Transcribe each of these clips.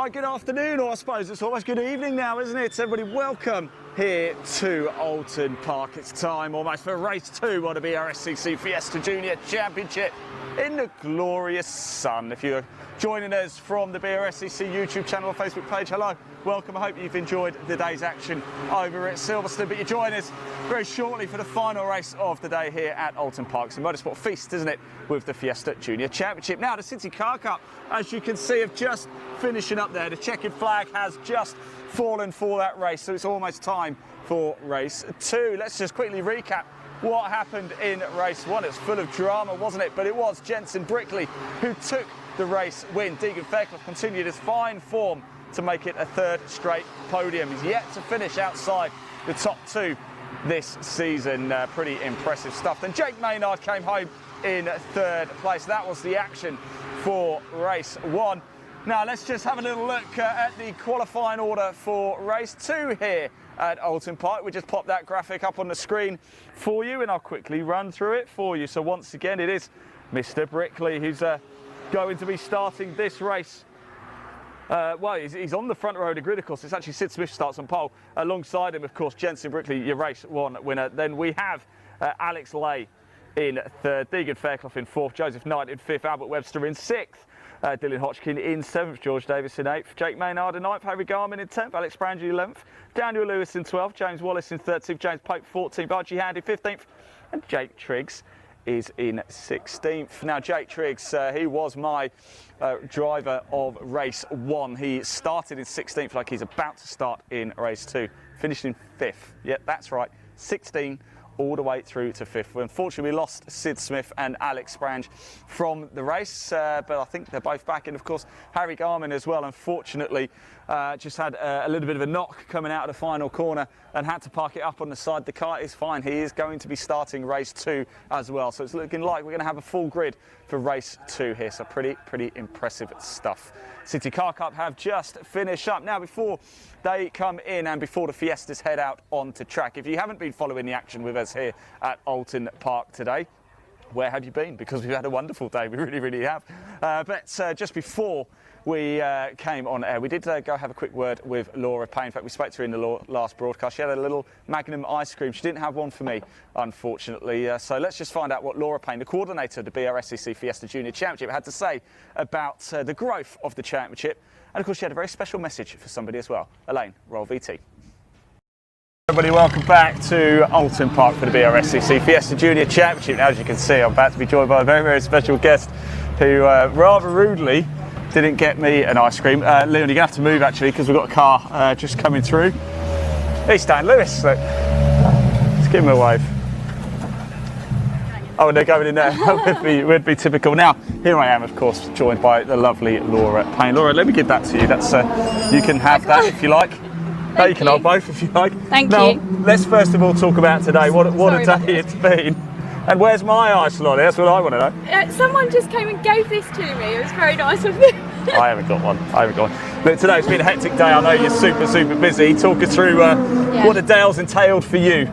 Right, good afternoon, or I suppose it's almost good evening now, isn't it? Everybody, welcome here to Alton Park. It's time almost for race 2 on the BRSCC Fiesta Junior Championship in the glorious sun. If you're joining us from the BRSCC YouTube channel or Facebook page, hello, welcome. I hope you've enjoyed the day's action over at Silverstone, but you join us very shortly for the final race of the day here at Alton Park. It's a motorsport feast, isn't it, with the Fiesta Junior Championship. Now, the City Car Cup, as you can see, have just finishing up there. The checkered flag has just fallen for that race, so it's almost time for race 2. Let's just quickly recap what happened in race 1. It's full of drama, wasn't it? But it was Jensen Brickley who took the race win. Deegan Fairclough continued his fine form to make it a third straight podium. He's yet to finish outside the top 2 this season. Pretty impressive stuff. Then Jake Maynard came home in 3rd place. That was the action for race 1. Now let's just have a little look at the qualifying order for race 2 here at Alton Park. We just popped that graphic up on the screen for you and I'll quickly run through it for you. So once again, it is Mr. Brickley who's going to be starting this race. Well, he's on the front row of the grid, of course. It's actually Sid Smith starts on pole. Alongside him, of course, Jensen Brickley, your race 1 winner. Then we have Alex Lay in 3rd, Deegan Fairclough in 4th, Joseph Knight in 5th, Albert Webster in 6th. Dylan Hodgkin in 7th, George Davis in 8th, Jake Maynard in 9th, Harry Garman in 10th, Alex Brangy 11th, Daniel Lewis in 12th, James Wallace in 13th, James Pope 14th, Archie Handy 15th, and Jake Triggs is in 16th. Now, Jake Triggs, he was my driver of race 1. He started in 16th like he's about to start in race 2, finished in 5th. Yeah, that's right, 16 all the way through to 5th. Unfortunately, we lost Sid Smith and Alex Branch from the race, but I think they're both back. And of course, Harry Garman as well, unfortunately, just had a little bit of a knock coming out of the final corner and had to park it up on the side. The car is fine. He is going to be starting race 2 as well. So it's looking like we're going to have a full grid for race 2 here. So pretty impressive stuff. City Car Cup have just finished up. Now, before they come in and before the Fiestas head out onto track, if you haven't been following the action with us here at Alton Park today, where have you been? Because we've had a wonderful day, we really have. But just before we came on air, we did go have a quick word with Laura Payne. In fact, we spoke to her in the last broadcast. She had a little Magnum ice cream. She didn't have one for me, unfortunately. So let's just find out what Laura Payne, the coordinator of the BRSCC Fiesta Junior Championship, had to say about the growth of the championship. And of course, she had a very special message for somebody as well. Elaine, roll VT. Everybody, welcome back to Alton Park for the BRSCC Fiesta Junior Championship. Now, as you can see, I'm about to be joined by a very special guest who rather rudely didn't get me an ice cream. Leon, you're going to have to move actually because we've got a car just coming through. Here's Dan Lewis. Look. Let's give him a wave. Oh, and they're going in there. would be typical. Now, here I am, of course, joined by the lovely Laura Payne. Laura, let me give that to you. That's you can have that if you like. You can hold both if you like. Thank you. Now, let's first of all talk about today. What a day it's been. And where's my ice lolly? That's what I want to know. Someone just came and gave this to me. It was very nice of them. I haven't got one. Look, today's been a hectic day. I know you're super busy. Talk us through what the day's entailed for you.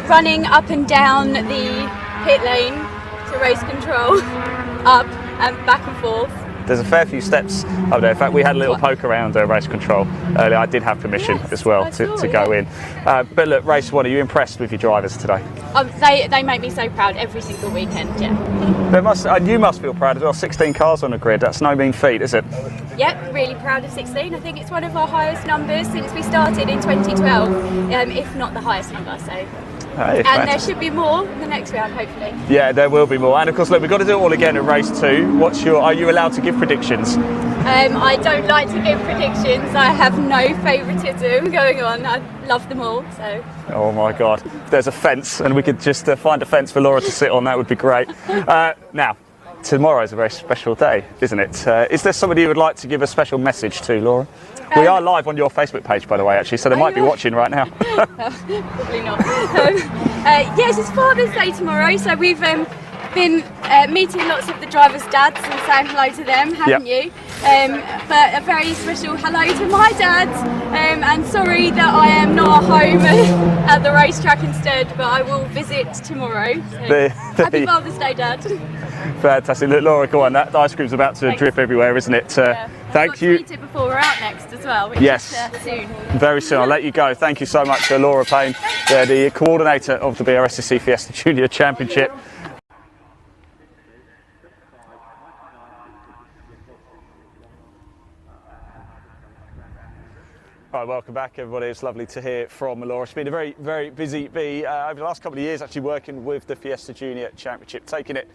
Running up and down the pit lane to race control, up and back and forth. There's a fair few steps up there. In fact, we had a little poke around race control earlier. I did have permission as well to go in. But look, race 1, are you impressed with your drivers today? They make me so proud every single weekend, yeah. You must feel proud as well. 16 cars on the grid, that's no mean feat, is it? Yep, really proud of 16. I think it's one of our highest numbers since we started in 2012, if not the highest number. So. And there should be more in the next round, hopefully. Yeah, there will be more. And of course, look, we've got to do it all again in race 2. Are you allowed to give predictions? I don't like to give predictions. I have no favouritism going on. I love them all. So. Oh my God, there's a fence, and we could just find a fence for Laura to sit on. That would be great. Now, tomorrow is a very special day, isn't it? Is there somebody you would like to give a special message to, Laura? We are live on your Facebook page, by the way, actually, so they might be watching right now. Probably not. Yes, it's Father's Day tomorrow, so we've been meeting lots of the drivers' dads and saying hello to them, haven't you? But a very special hello to my dad, and sorry that I am not home at the racetrack instead, but I will visit tomorrow. So happy Father's Day, Dad. Fantastic. Look, Laura, go on, that ice cream's about to drip everywhere, isn't it? Thank you. Tweet it before we're out next as well, which yes. is soon. Very soon. I'll let you go. Thank you so much, Laura Payne, the coordinator of the BRSCC Fiesta Junior Championship. All right, welcome back, everybody. It's lovely to hear from Laura. It's been a very, very busy bee over the last couple of years, actually working with the Fiesta Junior Championship, taking it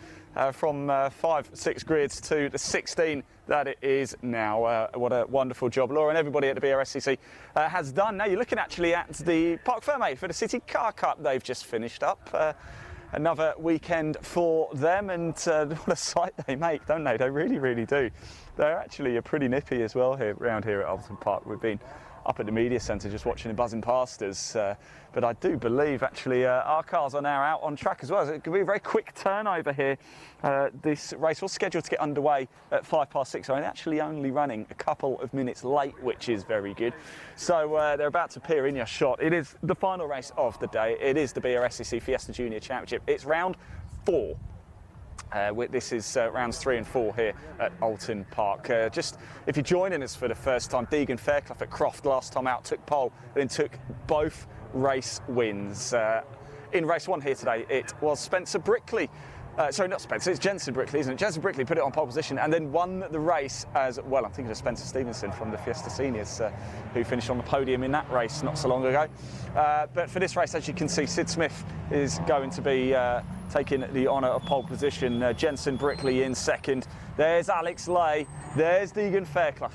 from 5-6 grids to the 16 that it is now. What a wonderful job Laura and everybody at the BRSCC has done. Now you're looking actually at the Parc Fermé for the City Car Cup. They've just finished up. Another weekend for them, and what a sight they make, don't they? They really, really do. They're actually pretty nippy as well here around here at Alton Park. We've been up at the media centre just watching them buzzing past us, but I do believe actually our cars are now out on track as well. So it could be a very quick turnover here. This race was scheduled to get underway at 6:05, so they're actually only running a couple of minutes late, which is very good. So they're about to peer in your shot. It is the final race of the day. It is the BRSCC Fiesta Junior Championship. It's round 4. This is rounds 3 and 4 here at Alton Park. Just if you're joining us for the first time, Deegan Fairclough at Croft last time out took pole, then took both race wins. In race 1 here today, it was Spencer Brickley. Sorry, not Spencer, it's Jensen Brickley, isn't it? Jensen Brickley put it on pole position and then won the race as well. I'm thinking of Spencer Stevenson from the Fiesta Seniors, who finished on the podium in that race not so long ago. But for this race, as you can see, Sid Smith is going to be taking the honour of pole position. Jensen Brickley in second. There's Alex Lay. There's Deegan Fairclough.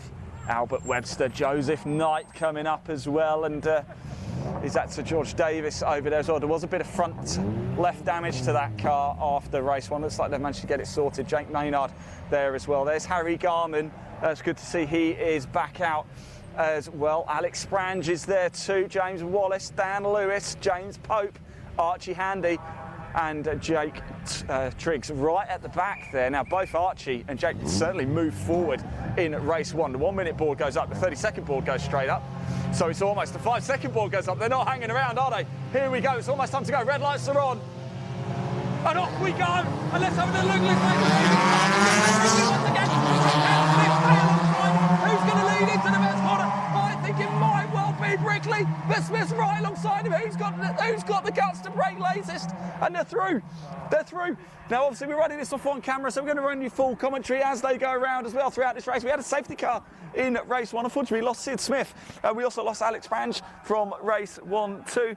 Albert Webster, Joseph Knight coming up as well. And is that Sir George Davis over there as well? There was a bit of front left damage to that car after race 1. Looks like they've managed to get it sorted. Jake Maynard there as well. There's Harry Garman. It's good to see he is back out as well. Alex Sprange is there too. James Wallace, Dan Lewis, James Pope, Archie Handy, and Jake Triggs right at the back there. Now both Archie and Jake certainly move forward in race 1. The 1 minute board goes up, the 30-second board goes straight up. So it's almost the 5-second board goes up. They're not hanging around, are they? Here we go, it's almost time to go. Red lights are on. And off we go. And let's have a look. Once again, who's going to lead into the best corner? I think it might well be Brickley, but Smith's right alongside him. Who's got the guts to break latest? And they're through. They're through. Now, obviously, we're running this off on camera, so we're going to run you full commentary as they go around as well throughout this race. We had a safety car in race 1. Unfortunately, we lost Sid Smith. We also lost Alex Branch from race 1 too.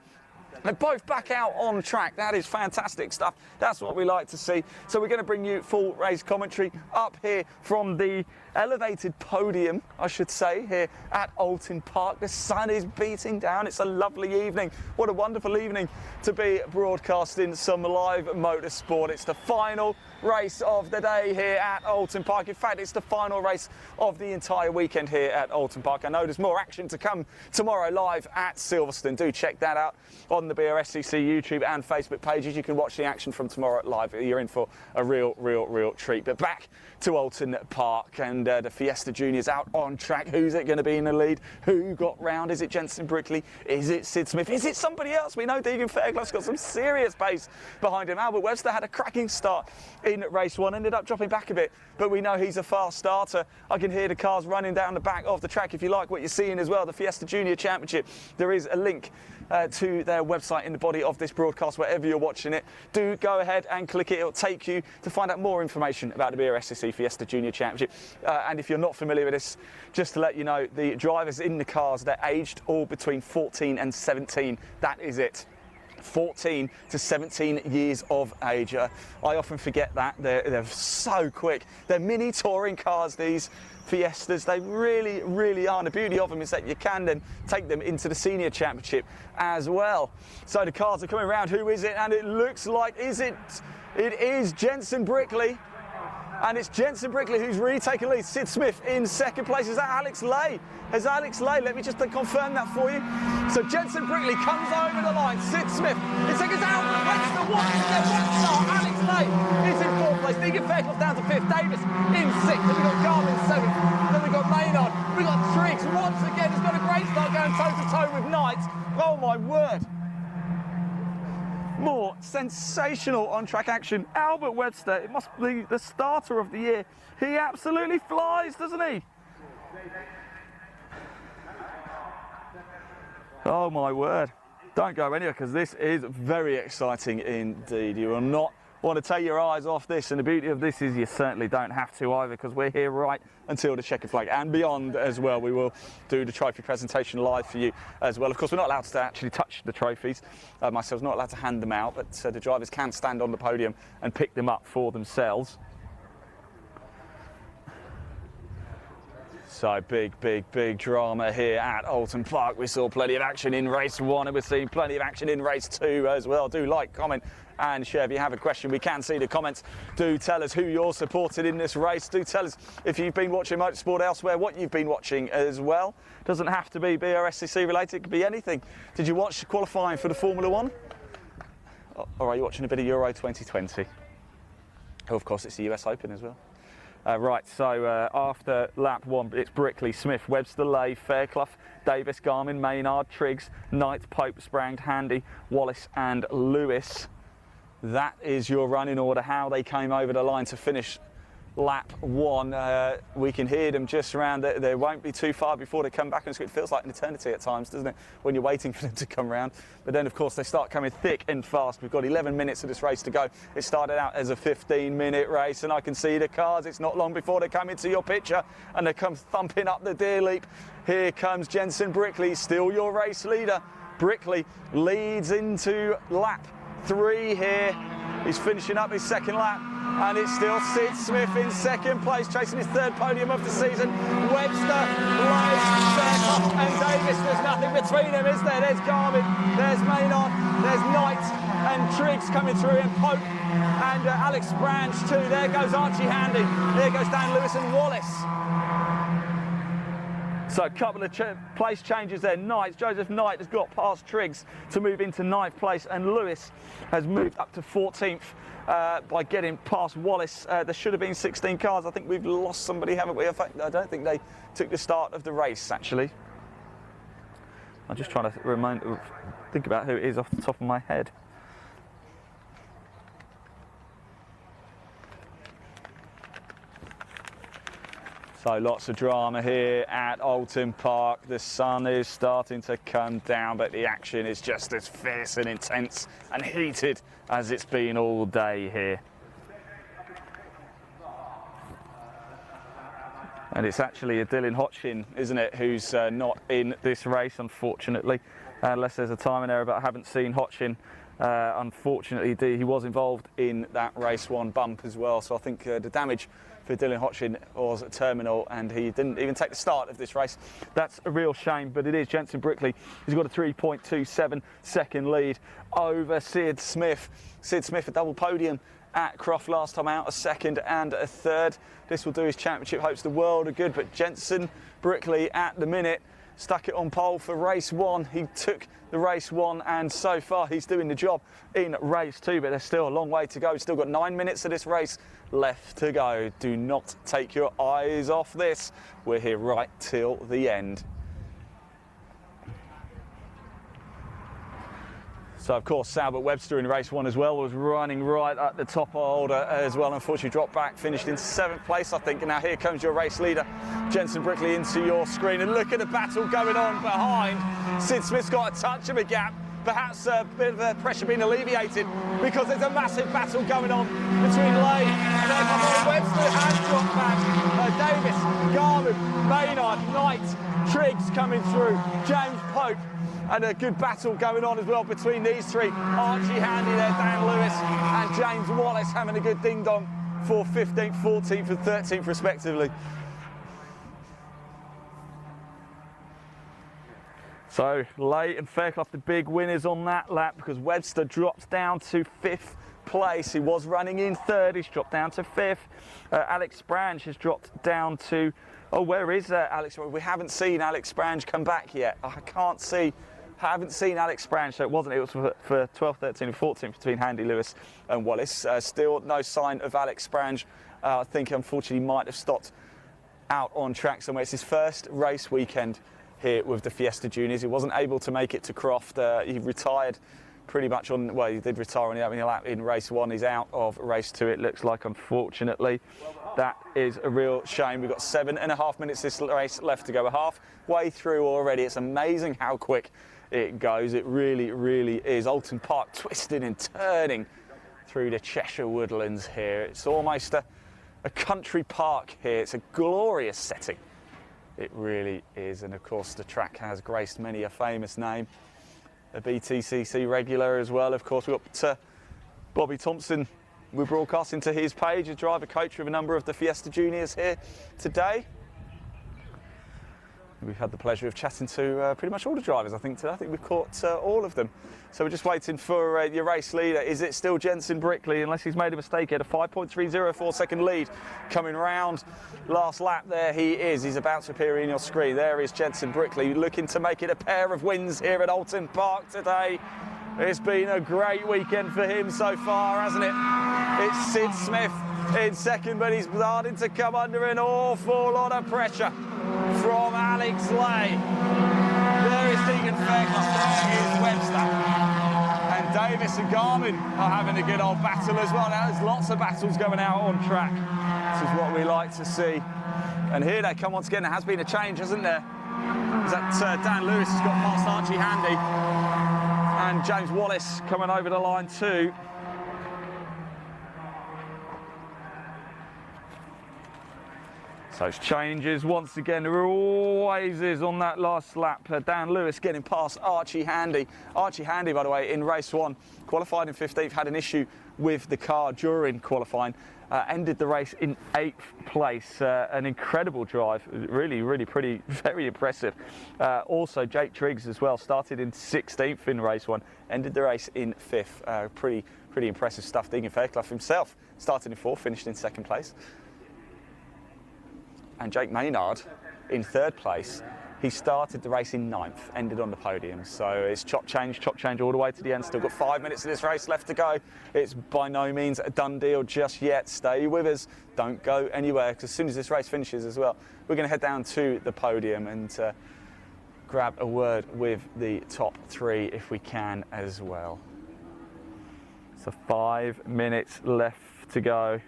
They're both back out on track. That is fantastic stuff. That's what we like to see. So we're going to bring you full race commentary up here from the elevated podium, I should say, here at Alton Park. The sun is beating down. It's a lovely evening. What a wonderful evening to be broadcasting some live motorsport. It's the final race of the day here at Alton Park. In fact, it's the final race of the entire weekend here at Alton Park. I know there's more action to come tomorrow live at Silverstone. Do check that out on the BRSCC YouTube and Facebook pages. You can watch the action from tomorrow live. You're in for a real treat. But back to Alton Park, and the Fiesta Juniors out on track. Who's it going to be in the lead? Who got round? Is it Jensen Brickley? Is it Sid Smith? Is it somebody else? We know Deegan Fairclough's got some serious pace behind him. Albert Webster had a cracking start in race 1, ended up dropping back a bit, but we know he's a fast starter. I can hear the cars running down the back of the track. If you like what you're seeing as well, the Fiesta Junior Championship, there is a link to their website in the body of this broadcast, wherever you're watching it. Do go ahead and click it. It'll take you to find out more information about the BRSCC Fiesta Junior Championship. And if you're not familiar with this, just to let you know, the drivers in the cars, they're aged all between 14 and 17. That is it. 14 to 17 years of age. I often forget that. They're so quick. They're mini touring cars, these Fiestas. They really are. And the beauty of them is that you can then take them into the senior championship as well. So the cars are coming around. Who is it? And it looks like, it is Jensen Brickley. And it's Jensen Brickley who's really taken lead. Sid Smith in second place. Is that Alex Lay? Has Alex Lay? Let me just confirm that for you. So Jensen Brickley comes over the line. Sid Smith. It's like it's Albert Webster. Once again, one star. Alex Lay is in fourth place. Deegan Fairclough down to fifth. Davis in sixth. Then we've got Garmin seventh. Then we've got Maynard. We've got Triggs. Once again, he's got a great start going toe-to-toe with Knight. Oh, my word. More sensational on-track action. Albert Webster, it must be the starter of the year. He absolutely flies, doesn't he? Oh my word. Don't go anywhere, because this is very exciting indeed. You will not want to take your eyes off this, and the beauty of this is you certainly don't have to either, because we're here right until the checkered flag and beyond as well. We will do the trophy presentation live for you as well. Of course, we're not allowed to actually touch the trophies. Myself, not allowed to hand them out, but the drivers can stand on the podium and pick them up for themselves. So big drama here at Oulton Park. We saw plenty of action in race 1, and we're seeing plenty of action in race 2 as well. Do like, comment and share if you have a question. We can see the comments. Do tell us who you're supported in this race. Do tell us if you've been watching motorsport elsewhere, what you've been watching as well. Doesn't have to be BRSCC related, it could be anything. Did you watch qualifying for the Formula 1? Or are you watching a bit of Euro 2020? Oh, of course, it's the US Open as well. Right, so after lap 1, it's Brickley, Smith, Webster, Lay, Fairclough, Davis, Garmin, Maynard, Triggs, Knight, Pope, Sprang, Handy, Wallace and Lewis. That is your running order, how they came over the line to finish lap 1. We can hear them just around. They won't be too far before they come back, and it feels like an eternity at times, doesn't it, when you're waiting for them to come round. But then, of course, they start coming thick and fast. We've got 11 minutes of this race to go. It started out as a 15-minute race, and I can see the cars. It's not long before they come into your picture, and they come thumping up the Deer Leap. Here comes Jensen Brickley, still your race leader. Brickley leads into lap 3 here. He's finishing up his second lap, and it's still Sid Smith in second place, chasing his 3rd podium of the season. Webster, Lewis, Fairclough and Davis. There's nothing between them, is there? There's Garmin, there's Maynard, there's Knight and Triggs coming through, and Pope and Alex Branch too. There goes Archie Handy. There goes Dan Lewis and Wallace. So a couple of place changes there. Joseph Knight has got past Triggs to move into 9th place, and Lewis has moved up to 14th by getting past Wallace. There should have been 16 cars. I think we've lost somebody, haven't we? In fact, I don't think they took the start of the race, actually. I'm just trying to think about who it is off the top of my head. So lots of drama here at Oulton Park. The sun is starting to come down, but the action is just as fierce and intense and heated as it's been all day here. And it's actually a Dylan Hodgkin, isn't it, who's not in this race, unfortunately, unless there's a timing error, but I haven't seen Hodgkin. Unfortunately, he was involved in that race 1 bump as well, so I think the damage for Dylan Hodgkin was terminal, and he didn't even take the start of this race. That's a real shame, but it is Jensen Brickley. He's got a 3.27 second lead over Sid Smith. Sid Smith, a double podium at Croft last time out, a 2nd and a 3rd. This will do his championship hopes the world of good, but Jensen Brickley at the minute stuck it on pole for race 1. He took the race 1, and so far he's doing the job in race 2, but there's still a long way to go. We've still got 9 minutes of this race left to go. Do not take your eyes off this. We're here right till the end. So, of course, Albert Webster in race 1 as well was running right at the top order as well. Unfortunately, dropped back, finished in 7th place, I think. And now here comes your race leader, Jensen Brickley, into your screen. And look at the battle going on behind. Sid Smith's got a touch of a gap. Perhaps a bit of pressure being alleviated, because there's a massive battle going on between Lay and Webster has dropped back. Davis, Garmin, Maynard, Knight, Triggs coming through, James Pope. And a good battle going on as well between these 3. Archie Handy there, Dan Lewis and James Wallace having a good ding-dong for 15th, 14th and 13th respectively. So Lay and Fairclough the big winners on that lap, because Webster drops down to 5th place. He was running in 3rd, he's dropped down to 5th. Alex Branch has dropped down to, oh, where is Alex? We haven't seen Alex Branch come back yet. I can't see. I haven't seen Alex Branch, so it was for 12th, 13th and 14th between Handy, Lewis and Wallace. Still no sign of Alex Branch. I think unfortunately might have stopped out on track somewhere. It's his first race weekend here with the Fiesta Juniors. He wasn't able to make it to Croft. He retired pretty much on, well, he did retire on the opening lap in race 1. He's out of race 2, it looks like, unfortunately. That is a real shame. We've got 7.5 minutes this race left to go. We're halfway through already. It's amazing how quick it goes. It really, really is. Alton Park twisting and turning through the Cheshire woodlands here. It's almost a country park here. It's a glorious setting. It really is. And of course, the track has graced many a famous name. A BTCC regular as well. Of course, we've got Bobby Thompson. We're broadcasting to his page, a driver coach with a number of the Fiesta Juniors here today. We've had the pleasure of chatting to pretty much all the drivers, I think, today. I think we've caught all of them. So we're just waiting for your race leader. Is it still Jensen Brickley? Unless he's made a mistake, he had a 5.304 second lead coming round last lap. There he is. He's about to appear in your screen. There is Jensen Brickley looking to make it a pair of wins here at Alton Park today. It's been a great weekend for him so far, hasn't it? It's Sid Smith in second, but he's starting to come under an awful lot of pressure from Alex Lay. There is Deegan Fairclough, there is Webster. And Davis and Garmin are having a good old battle as well. Now there's lots of battles going out on track. This is what we like to see. And here they come once again. There has been a change, hasn't there? That Dan Lewis has got past Archie Handy. And James Wallace coming over the line too. So it's changes once again. There always is on that last lap. Dan Lewis getting past Archie Handy. Archie Handy, by the way, in race 1, qualified in 15th, had an issue with the car during qualifying. Ended the race in 8th place. An incredible drive, really, really pretty, very impressive. Also, Jake Triggs as well, started in 16th in race 1, ended the race in 5th. Pretty impressive stuff. Deegan Fairclough himself started in 4th, finished in 2nd place. And Jake Maynard in 3rd place. He started the race in 9th, ended on the podium. So it's chop change all the way to the end. Still got 5 minutes of this race left to go. It's by no means a done deal just yet. Stay with us, don't go anywhere, because as soon as this race finishes as well, we're going to head down to the podium and grab a word with the top 3 if we can as well. So 5 minutes left to go.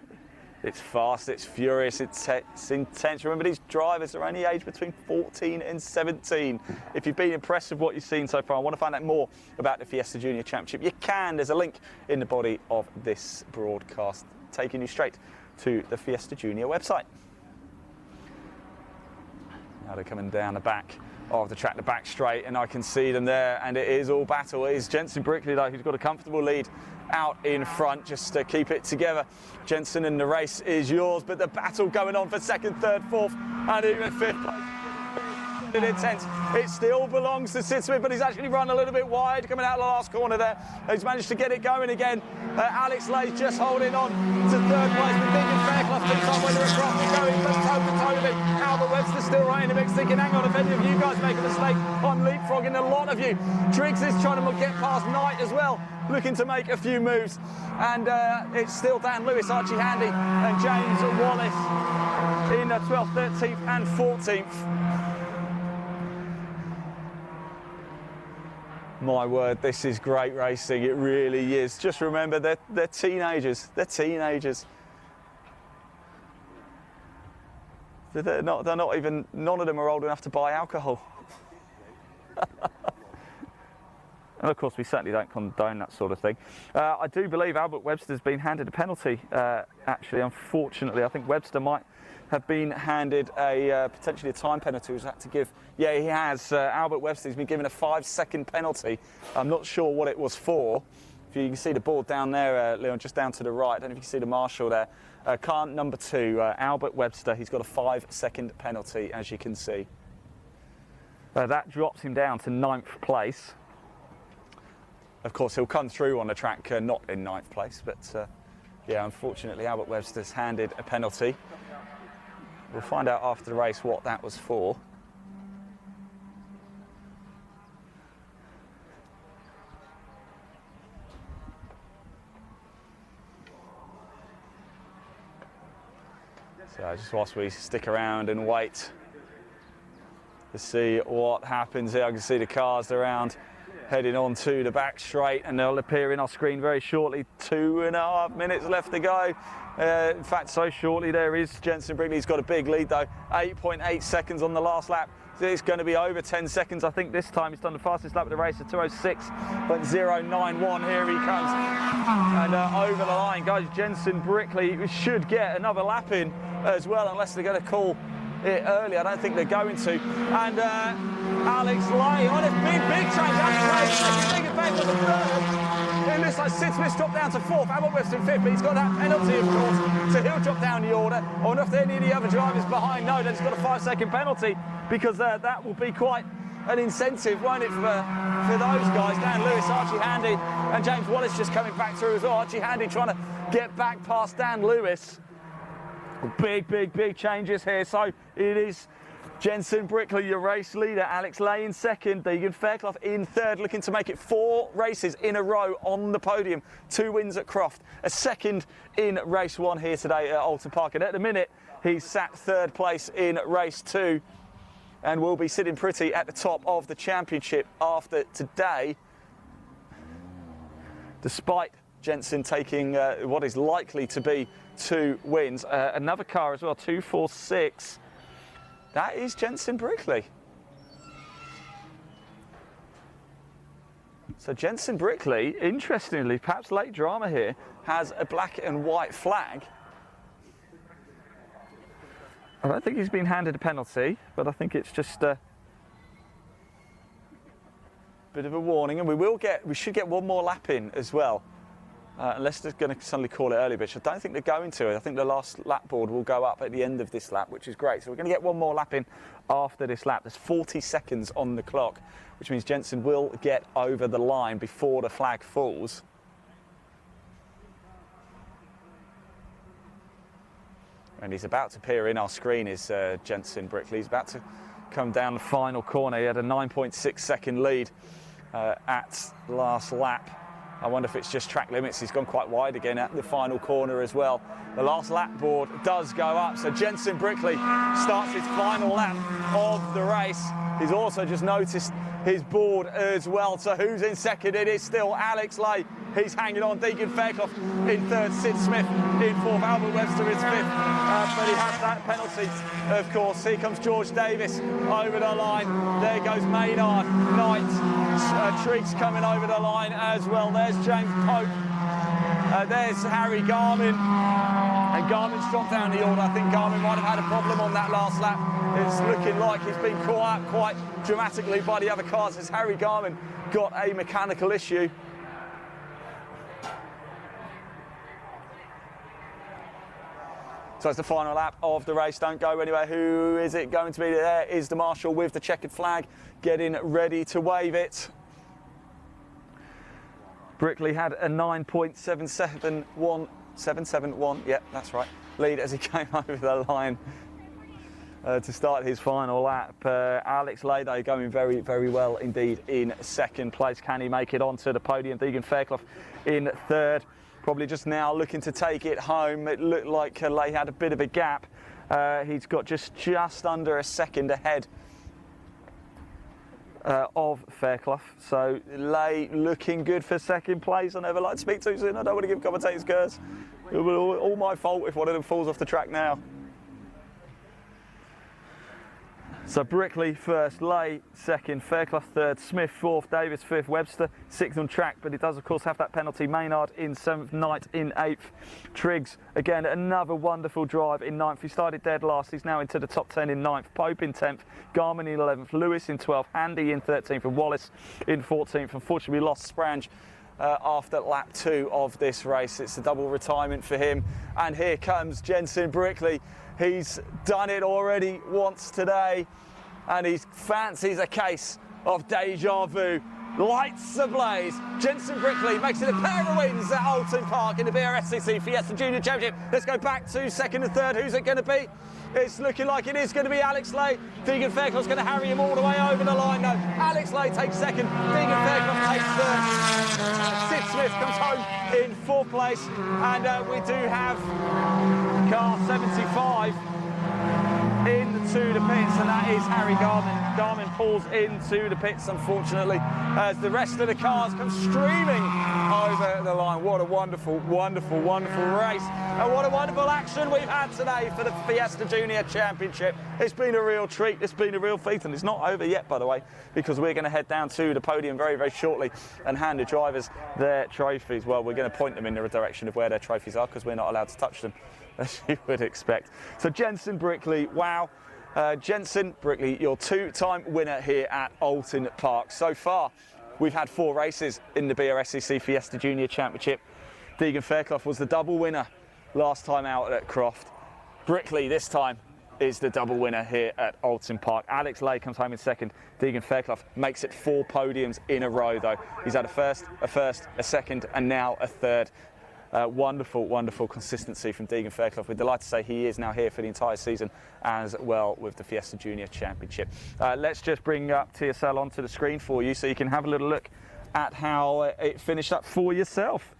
It's fast, it's furious, it's intense. Remember, these drivers are only aged between 14 and 17. If you've been impressed with what you've seen so far and want to find out more about the Fiesta Junior Championship, you can. There's a link in the body of this broadcast taking you straight to the Fiesta Junior website. Now they're coming down the back of the track, the back straight, and I can see them there, and it is all battle. It is Jensen Brickley, though, who's got a comfortable lead out in front, just to keep it together. Jensen, and the race is yours, but the battle going on for 2nd, 3rd, 4th, and even 5th place. Intense. It still belongs to Sid Smith, but he's actually run a little bit wide coming out of the last corner there. He's managed to get it going again. Alex Lay's just holding on to 3rd place, but Deegan Fairclough thinks on whether it's Rocky going, but toe to toe. Albert Webster still right in the mix, thinking, hang on, if any of you guys make a mistake, I'm leapfrogging a lot of you. Triggs is trying to get past Knight as well, looking to make a few moves. And it's still Dan Lewis, Archie Handy, and James Wallace in 12th, 13th and 14th. My word, this is great racing. It really is. Just remember, they're teenagers. They're teenagers. They're not even, none of them are old enough to buy alcohol. And of course, we certainly don't condone that sort of thing. I do believe Albert Webster's been handed a penalty, actually, unfortunately. I think Webster might have been handed potentially a time penalty. He's had to give. Yeah, he has. Albert Webster's been given a 5-second penalty. I'm not sure what it was for. If you can see the board down there, Leon, just down to the right. I don't know if you can see the marshal there. Car number 2, Albert Webster. He's got a 5-second penalty, as you can see. That drops him down to 9th place. Of course, he'll come through on the track not in 9th place, but yeah, unfortunately, Albert Webster's handed a penalty. We'll find out after the race what that was for. So just whilst we stick around and wait to see what happens here, I can see the cars around heading on to the back straight, and they'll appear in our screen very shortly. 2.5 minutes left to go. In fact, so shortly there is Jensen Brickley. He's got a big lead though, 8.8 seconds on the last lap. So it's going to be over 10 seconds. I think this time he's done the fastest lap of the race at 2:06.091. Here he comes, and over the line goes Jensen Brickley. We should get another lap in as well, unless they're going to call it early. I don't think they're going to. And Alex Lay on a big change. Alex Lay taking advantage of the third. It looks like Sid Smith's dropped down to fourth. Alan Webster in fifth, but he's got that penalty, of course, so he'll drop down the order. I wonder if any of the other drivers behind know that he's got a 5-second penalty, because that will be quite an incentive, won't it, for those guys. Dan Lewis, Archie Handy, and James Wallace just coming back through as well. Archie Handy trying to get back past Dan Lewis. Big changes here. So it is Jensen Brickley, your race leader. Alex Lay in second. Deegan Fairclough in third, looking to make it 4 races in a row on the podium. 2 wins at Croft, a second in race 1 here today at Alton Park. And at the minute, he's sat 3rd place in race 2 and will be sitting pretty at the top of the championship after today, despite Jensen taking what is likely to be 2 wins. Another car as well, 246. That is Jensen Brickley. So Jensen Brickley, interestingly, perhaps late drama here, has a black and white flag. I don't think he's been handed a penalty, but I think it's just a bit of a warning, and we should get 1 more lap in as well. Unless they're going to suddenly call it early, which I don't think they're going to. I think the last lap board will go up at the end of this lap, which is great. So we're going to get 1 more lap in after this lap. There's 40 seconds on the clock, which means Jensen will get over the line before the flag falls. And he's about to appear in our screen, is Jensen Brickley. He's about to come down the final corner. He had a 9.6 second lead at last lap. I wonder if it's just track limits. He's gone quite wide again at the final corner as well. The last lap board does go up, so Jensen Brickley starts his final lap of the race. He's also just noticed his board as well. So who's in second? It is still Alex Lay. He's hanging on. Deegan Fairclough in third. Sid Smith in fourth. Albert Webster is fifth. But he has that penalty, of course. Here comes George Davis over the line. There goes Maynard, Knight, Triggs coming over the line as well. There's James Pope. There's Harry Garmin. And Garmin's dropped down the order. I think Garmin might have had a problem on that last lap. It's looking like he's been caught out quite dramatically by the other cars as Harry Garmin got a mechanical issue. So it's the final lap of the race. Don't go anywhere. Who is it going to be? There is the marshal with the checkered flag, getting ready to wave it. Brickley had a 9.771, yeah, that's right, lead as he came over the line to start his final lap. Alex Lay, though, going very well indeed in second place. Can he make it onto the podium? Deegan Fairclough in third. Probably just now looking to take it home. It looked like Lay had a bit of a gap. He's got just under a second ahead of Fairclough. So Lay looking good for second place. I never like to speak too soon. I don't want to give commentators curse. It will be all my fault if one of them falls off the track now. So Brickley first, Lay second, Fairclough third, Smith fourth, Davis fifth, Webster sixth on track, but it does of course have that penalty. Maynard in seventh, Knight in eighth, Triggs again another wonderful drive in ninth. He started dead last, he's now into the top 10 in ninth, Pope in 10th, Garmin in 11th, Lewis in 12th, Handy in 13th and Wallace in 14th. Unfortunately we lost Sprange after lap 2 of this race. It's a double retirement for him, and here comes Jensen Brickley. He's done it already once today, and he fancies a case of deja vu. Lights ablaze. Jensen Brickley makes it a pair of wins at Alton Park in the BRSCC Fiesta Junior Championship. Let's go back to second and third. Who's it going to be? It's looking like it is going to be Alex Lay. Deegan Fairclough's going to harry him all the way over the line. No, Alex Lay takes second. Deegan Fairclough takes third. Sid Smith comes home in fourth place. And we do have car 75 into the pits, and that is Harry Garmin. Garmin pulls into the pits, unfortunately, as the rest of the cars come streaming over the line. What a wonderful, wonderful, wonderful race, and what a wonderful action we've had today for the Fiesta Junior Championship. It's been a real treat, it's been a real feat, and it's not over yet, by the way, because we're going to head down to the podium very, very shortly and hand the drivers their trophies. Well, we're going to point them in the direction of where their trophies are, because we're not allowed to touch them, as you would expect. So Jensen Brickley, wow. Jensen Brickley, your two-time winner here at Oulton Park. So far, we've had 4 races in the BRSCC Fiesta Junior Championship. Deegan Fairclough was the double winner last time out at Croft. Brickley this time is the double winner here at Oulton Park. Alex Lay comes home in second. Deegan Fairclough makes it 4 podiums in a row, though. He's had a first, a second, and now a third. Wonderful, wonderful consistency from Deegan Fairclough. We're delighted to say he is now here for the entire season as well with the Fiesta Junior Championship. Let's just bring up TSL onto the screen for you so you can have a little look at how it finished up for yourself.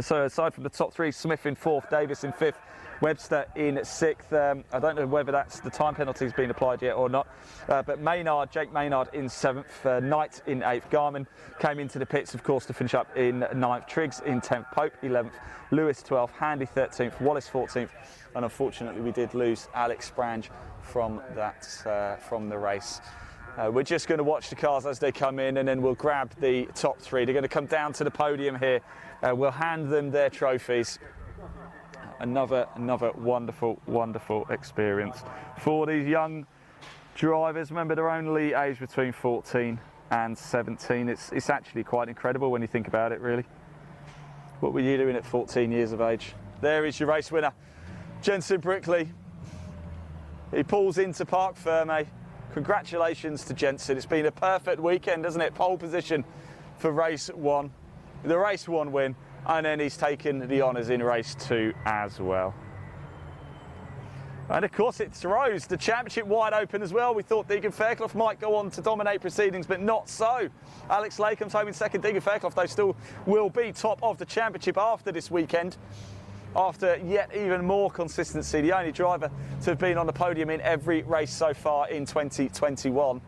So aside from the top 3, Smith in 4th, Davis in 5th, Webster in 6th. I don't know whether that's the time penalty's been applied yet or not, but Maynard, Jake Maynard in 7th, Knight in 8th. Garmin came into the pits, of course, to finish up in 9th. Triggs in 10th, Pope 11th, Lewis 12th, Handy 13th, Wallace 14th, and unfortunately we did lose Alex Sprange from the race. We're just going to watch the cars as they come in, and then we'll grab the top 3. They're going to come down to the podium here. We'll hand them their trophies. Another wonderful, wonderful experience for these young drivers. Remember, they're only aged between 14 and 17. It's actually quite incredible when you think about it, really. What were you doing at 14 years of age? There is your race winner, Jensen Brickley. He pulls into Parc Ferme. Congratulations to Jensen. It's been a perfect weekend, hasn't it? Pole position for race 1, the race 1 win. And then he's taken the honours in race 2 as well. And of course it throws the championship wide open as well. We thought Deegan Fairclough might go on to dominate proceedings, but not so. Alex Lay comes home in second. Deegan Fairclough, though, still will be top of the championship after this weekend, after yet even more consistency. The only driver to have been on the podium in every race so far in 2021.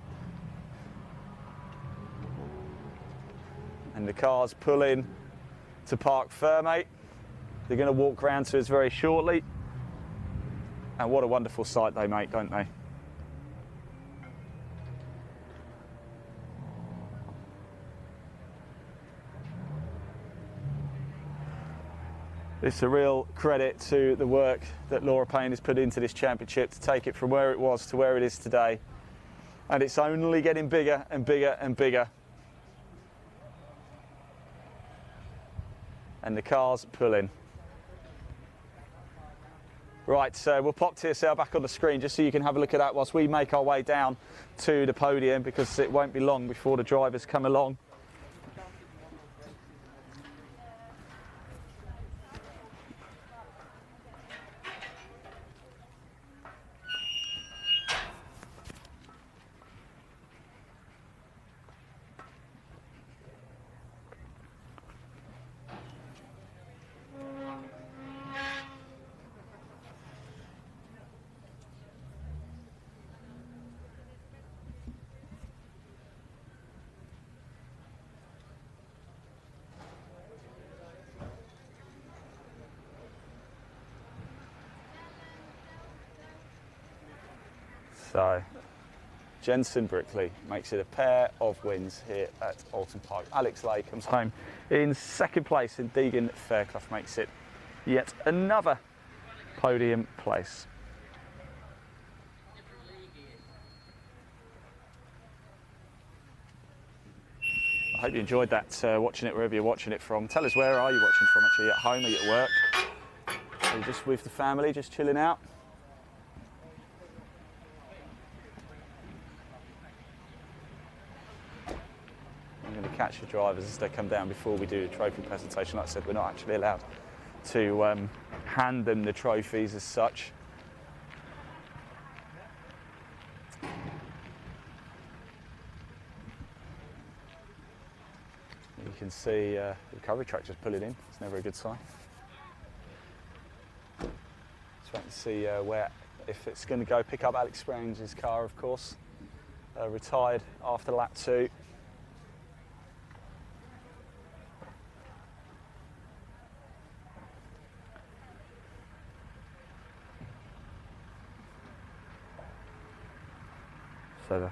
And the cars pull in to Parc Ferme. They're going to walk round to us very shortly. And what a wonderful sight they make, don't they? It's a real credit to the work that Laura Payne has put into this championship to take it from where it was to where it is today. And it's only getting bigger and bigger and bigger. And the cars pull in. Right, so we'll pop TSL back on the screen just so you can have a look at that whilst we make our way down to the podium, because it won't be long before the drivers come along. So, Jensen Brickley makes it a pair of wins here at Oulton Park. Alex Lay comes home in second place, and Deegan Fairclough makes it yet another podium place. I hope you enjoyed that, watching it wherever you're watching it from. Tell us, where are you watching from? Actually, at home, are you at work? Are you just with the family, just chilling out? I'm going to catch the drivers as they come down before we do the trophy presentation. Like I said, we're not actually allowed to hand them the trophies as such. You can see the recovery truck just pulling in. It's never a good sign. Just waiting to see where if it's going to go pick up Alex Sprange's car, of course. Retired after lap 2. So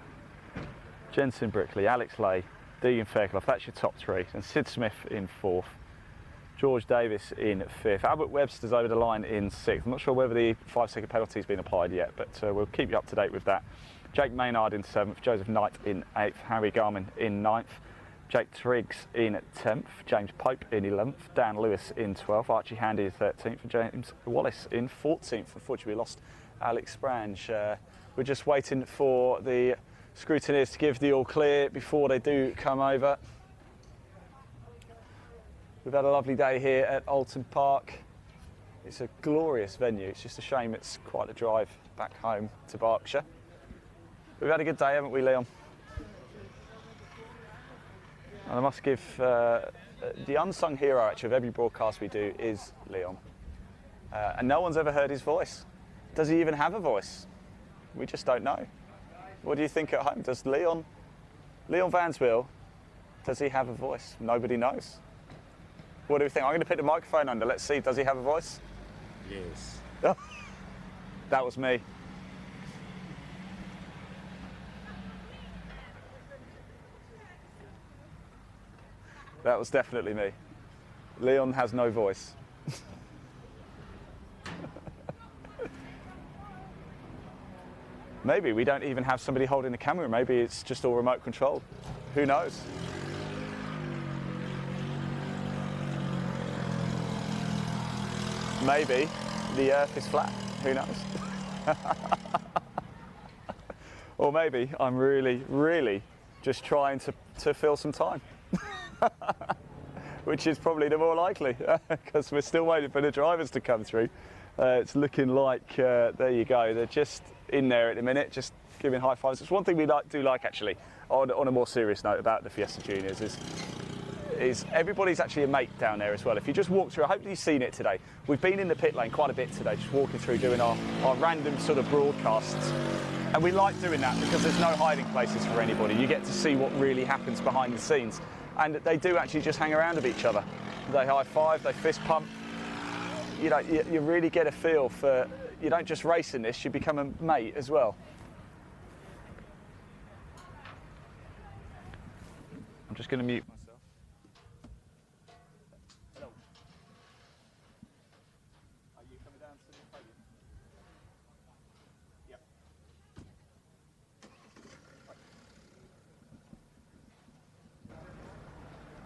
Jensen Brickley, Alex Lay, Deegan Fairclough, that's your top 3. And Sid Smith in 4th. George Davis in 5th. Albert Webster's over the line in 6th. I'm not sure whether the 5-second penalty has been applied yet, but we'll keep you up to date with that. Jake Maynard in 7th, Joseph Knight in 8th, Harry Garman in 9th, Jake Triggs in 10th, James Pope in 11th, Dan Lewis in 12th, Archie Handy in 13th, and James Wallace in 14th. Unfortunately, we lost Alex Sprange. We're just waiting for the scrutineers to give the all clear before they do come over. We've had a lovely day here at Alton Park. It's a glorious venue. It's just a shame it's quite a drive back home to Berkshire. We've had a good day, haven't we, Leon? And I must give the unsung hero actually of every broadcast we do is Leon. And no one's ever heard his voice. Does he even have a voice? We just don't know. What do you think at home? Does Leon Vanswil, does he have a voice? Nobody knows. What do we think? I'm going to put the microphone under. Let's see. Does he have a voice? Yes. That was me. That was definitely me. Leon has no voice. Maybe we don't even have somebody holding the camera. Maybe it's just all remote controlled. Who knows? Maybe the earth is flat. Who knows? Or maybe I'm really just trying to fill some time. Which is probably the more likely, because we're still waiting for the drivers to come through. It's looking like, there you go, they're just in there at the minute, just giving high fives. It's one thing we do like actually, on a more serious note about the Fiesta Juniors, is everybody's actually a mate down there as well. If you just walk through, I hope you've seen it today. We've been in the pit lane quite a bit today, just walking through, doing our random sort of broadcasts. And we like doing that because there's no hiding places for anybody. You get to see what really happens behind the scenes. And they do actually just hang around with each other. They high five, they fist pump. You know, you really get a feel for, you don't just race in this, you become a mate as well. I'm just going to mute myself. Hello. Are you coming down to the podium? Yep.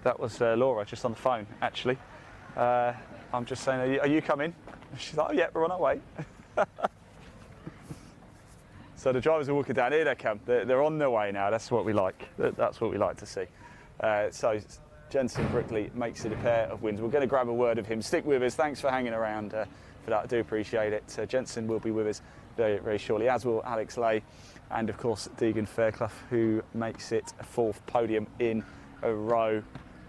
That was Laura just on the phone, actually. I'm just saying, are you coming? She's like, oh yeah, we're on our way. So the drivers are walking down. Here they come. They're on their way now. That's what we like. That's what we like to see. So Jensen Brickley makes it a pair of wins. We're going to grab a word of him. Stick with us. Thanks for hanging around for that. I do appreciate it. Jensen will be with us very, very shortly, as will Alex Lay, and of course Deegan Fairclough, who makes it a 4th podium in a row.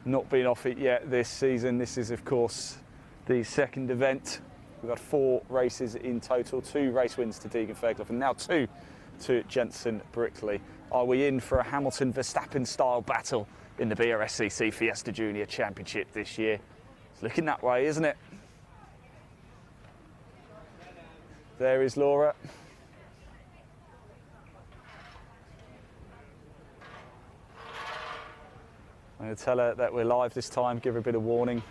Not been off it yet this season. This is, of course, the 2nd event. We've got 4 races in total, 2 race wins to Deegan Fairclough, and now 2 to Jensen Brickley. Are we in for a Hamilton-Verstappen-style battle in the BRSCC Fiesta Junior Championship this year? It's looking that way, isn't it? There is Laura. I'm going to tell her that we're live this time, give her a bit of warning.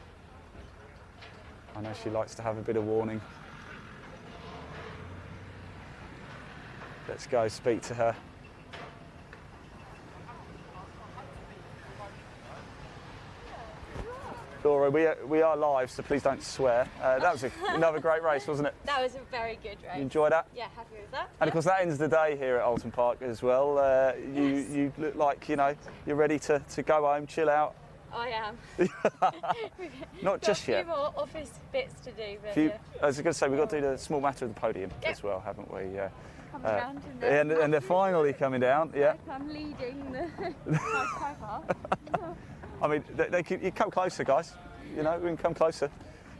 I know she likes to have a bit of warning. Let's go speak to her. Laura, we are live, so please don't swear. That was another great race, wasn't it? That was a very good race. You enjoyed that? Yeah, happy with that. And of course that ends the day here at Alton Park as well. Yes. You look like, you know, you're ready to go home, chill out. I am. Not just yet. A few more office bits to do. But I was going to say, we've got to do the small matter of the podium as well, haven't we? Coming around and they're finally coming down. Yeah. I'm leading the car. I mean, you come closer, guys. You know, we can come closer.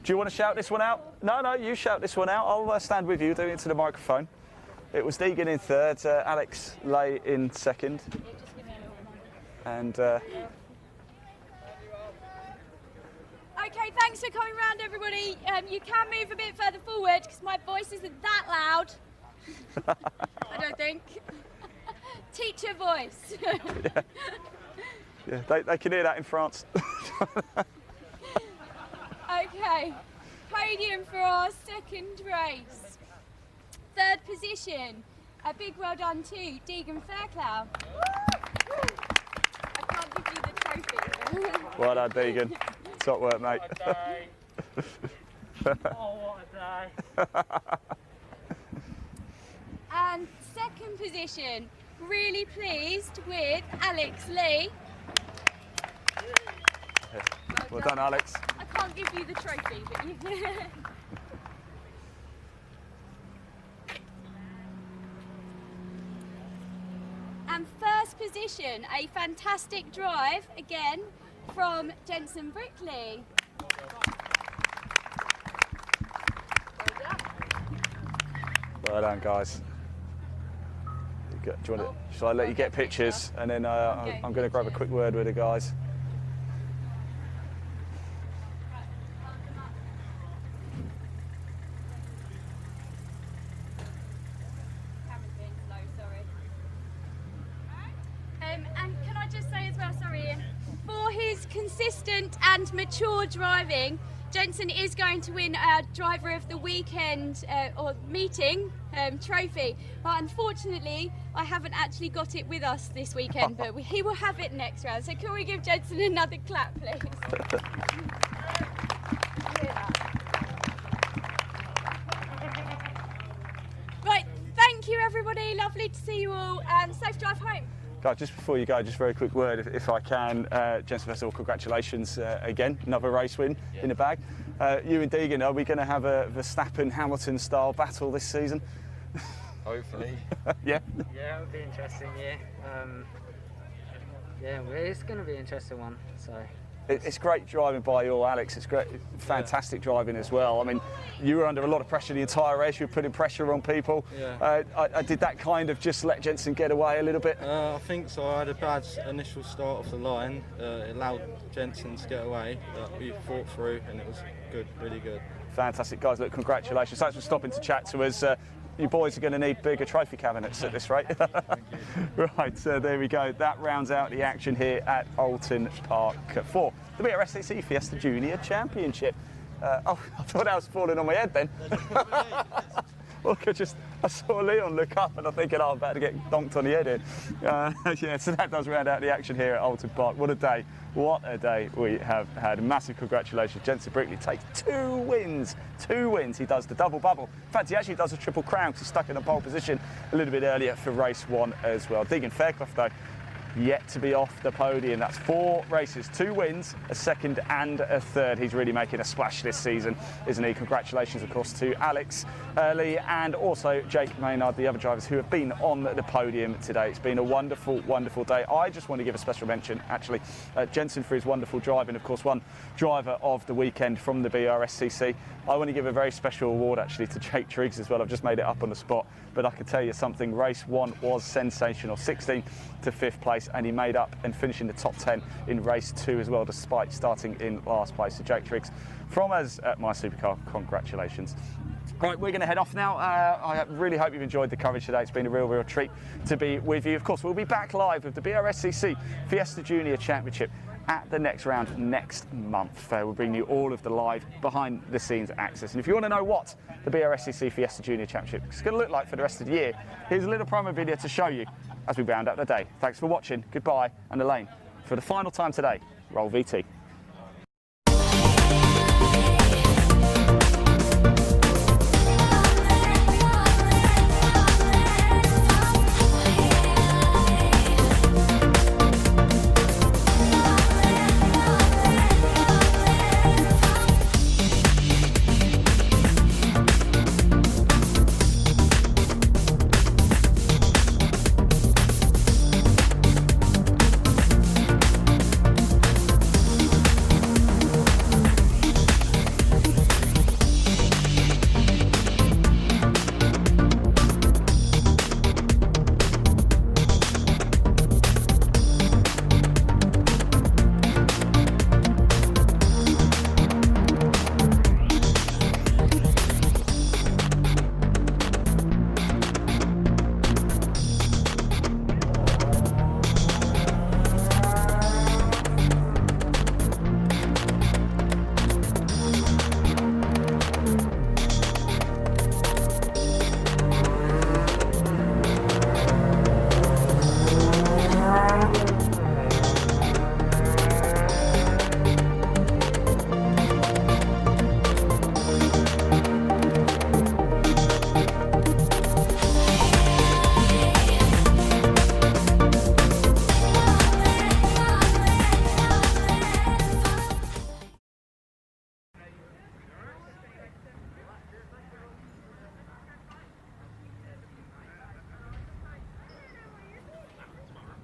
Do you want to shout this one out? No, you shout this one out. I'll stand with you, doing it to the microphone. It was Deegan in third, Alex Lay in second. And okay, thanks for coming round, everybody. You can move a bit further forward because my voice isn't that loud. I don't think. Teacher voice. Yeah, they can hear that in France. Okay, podium for our second race. Third position, a big well done to Deegan Fairclough. I can't give you the trophy. Well done, Deegan. Top work, mate. What a day. Oh, what a day. And second position, really pleased with Alex Lee. Well done, Alex. I can't give you the trophy, but you And first position, a fantastic drive again from Jensen Brickley. Well done, guys. Do you want to, shall I let you get pictures and then I'm going to grab a quick word with the guys. And can I just say as well, sorry Ian, for his consistent and mature driving, Jensen is going to win our Driver of the Weekend or meeting trophy, but unfortunately I haven't actually got it with us this weekend, but he will have it next round. So can we give Jensen another clap, please? Right, thank you everybody, lovely to see you all, and safe drive home. Guys, just before you go, just a very quick word, if I can. Jensen, first of all, congratulations again, another race win in the bag. You and Deegan, are we going to have a Verstappen-Hamilton style battle this season? Hopefully. Yeah? Yeah, it'll be interesting, yeah. Yeah, it's going to be an interesting one, so. It's great driving by you all, Alex. It's great, fantastic driving as well. I mean, you were under a lot of pressure the entire race. You were putting pressure on people. Yeah. I did that kind of just let Jensen get away a little bit? I think so. I had a bad initial start off the line. It allowed Jensen to get away, but we fought through and it was good, really good. Fantastic, guys. Look, congratulations. Thanks for stopping to chat to us. You boys are going to need bigger trophy cabinets at this rate. Right, there we go. That rounds out the action here at Oulton Park for the BRSCC Fiesta Junior Championship. Oh, I thought I was falling on my head then. Look, I saw Leon look up and I'm thinking, oh, I'm about to get donked on the head here. Yeah, so that does round out the action here at Oulton Park. What a day. What a day we have had. Massive congratulations. Jensen Brickley takes 2 wins. 2 wins. He does the double bubble. In fact, he actually does a triple crown because he's stuck in a pole position a little bit earlier for race 1 as well. Deegan Fairclough, though, yet to be off the podium. That's 4 races, 2 wins, a second and a third. He's really making a splash this season, isn't he? Congratulations, of course, to Alex Lee and also Jake Maynard, the other drivers who have been on the podium today. It's been a wonderful, wonderful day. I just want to give a special mention, actually, Jensen for his wonderful driving. Of course, one driver of the weekend from the BRSCC. I want to give a very special award, actually, to Jake Triggs as well. I've just made it up on the spot, but I can tell you something. Race 1 was sensational, 16th to 5th place, and he made up and finished in the top 10 in race 2 as well, despite starting in last place. So Jake Triggs from us at My Supercar, congratulations. Right, we're going to head off now. I really hope you've enjoyed the coverage today. It's been a real treat to be with you. Of course, we'll be back live with the BRSCC Fiesta Junior Championship at the next round next month. We'll bring you all of the live behind-the-scenes access. And if you want to know what the BRSCC Fiesta Junior Championship is going to look like for the rest of the year, here's a little promo video to show you as we round up the day. Thanks for watching. Goodbye, and Elaine, for the final time today, roll VT.